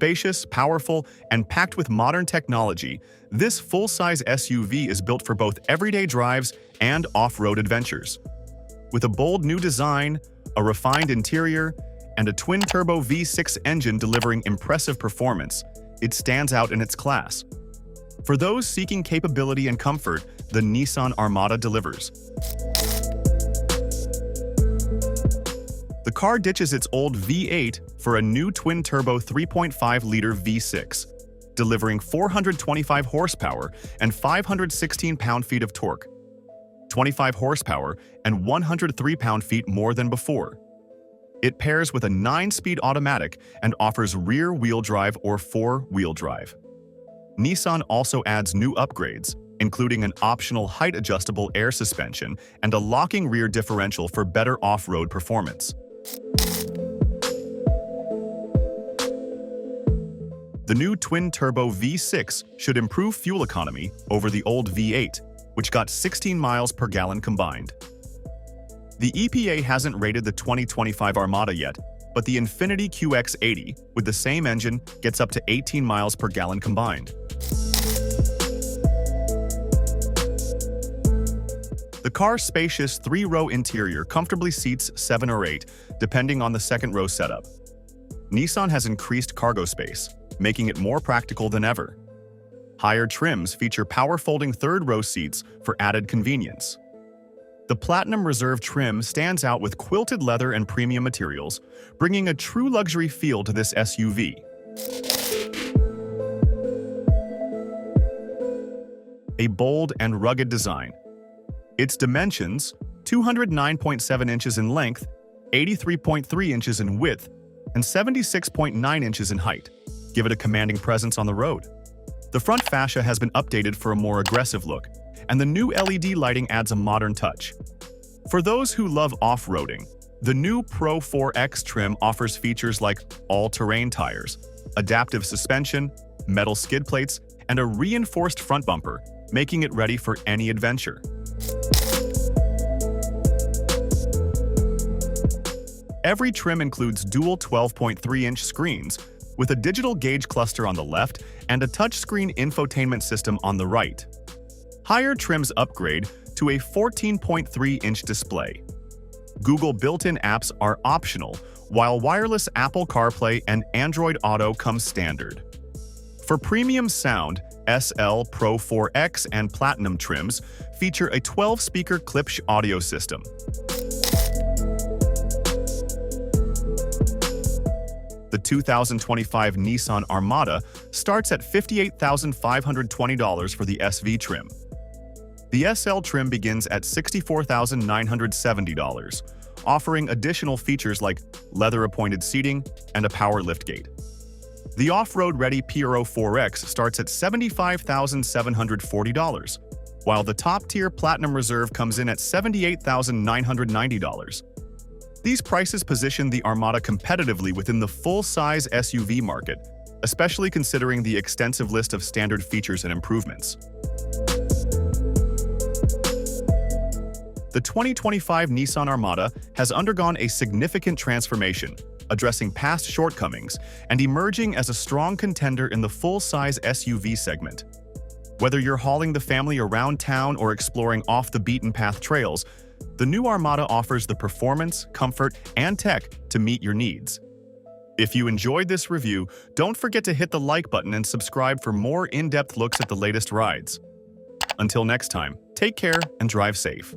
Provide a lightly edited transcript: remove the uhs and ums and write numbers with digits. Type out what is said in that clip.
Spacious, powerful, and packed with modern technology, this full-size SUV is built for both everyday drives and off-road adventures. With a bold new design, a refined interior, and a twin-turbo V6 engine delivering impressive performance, it stands out in its class. For those seeking capability and comfort, the Nissan Armada delivers. The car ditches its old V8 for a new twin-turbo 3.5-liter V6, delivering 425 horsepower and 516 pound-feet of torque, 25 horsepower and 103 pound-feet more than before. It pairs with a 9-speed automatic and offers rear-wheel drive or four-wheel drive. Nissan also adds new upgrades, including an optional height-adjustable air suspension and a locking rear differential for better off-road performance. The new twin-turbo V6 should improve fuel economy over the old V8, which got 16 miles per gallon combined. The EPA hasn't rated the 2025 Armada yet, but the Infiniti QX80 with the same engine gets up to 18 miles per gallon combined. The car's spacious 3-row interior comfortably seats 7 or 8, depending on the second-row setup. Nissan has increased cargo space, making it more practical than ever. Higher trims feature power-folding third-row seats for added convenience. The Platinum Reserve trim stands out with quilted leather and premium materials, bringing a true luxury feel to this SUV. A bold and rugged design. Its dimensions, 209.7 inches in length, 83.3 inches in width, and 76.9 inches in height, give it a commanding presence on the road. The front fascia has been updated for a more aggressive look, and the new LED lighting adds a modern touch. For those who love off-roading, the new Pro 4X trim offers features like all-terrain tires, adaptive suspension, metal skid plates, and a reinforced front bumper, making it ready for any adventure. Every trim includes dual 12.3-inch screens with a digital gauge cluster on the left and a touchscreen infotainment system on the right. Higher trims upgrade to a 14.3-inch display. Google built-in apps are optional, while wireless Apple CarPlay and Android Auto come standard. For premium sound, SL, Pro 4X, and Platinum trims feature a 12-speaker Klipsch audio system. The 2025 Nissan Armada starts at $58,520 for the SV trim. The SL trim begins at $64,970, offering additional features like leather-appointed seating and a power liftgate. The off-road-ready Pro 4X starts at $75,740, while the top-tier Platinum Reserve comes in at $78,990. These prices position the Armada competitively within the full-size SUV market, especially considering the extensive list of standard features and improvements. The 2025 Nissan Armada has undergone a significant transformation, addressing past shortcomings and emerging as a strong contender in the full-size SUV segment. Whether you're hauling the family around town or exploring off-the-beaten-path trails, the new Armada offers the performance, comfort, and tech to meet your needs. If you enjoyed this review, don't forget to hit the like button and subscribe for more in-depth looks at the latest rides. Until next time, take care and drive safe.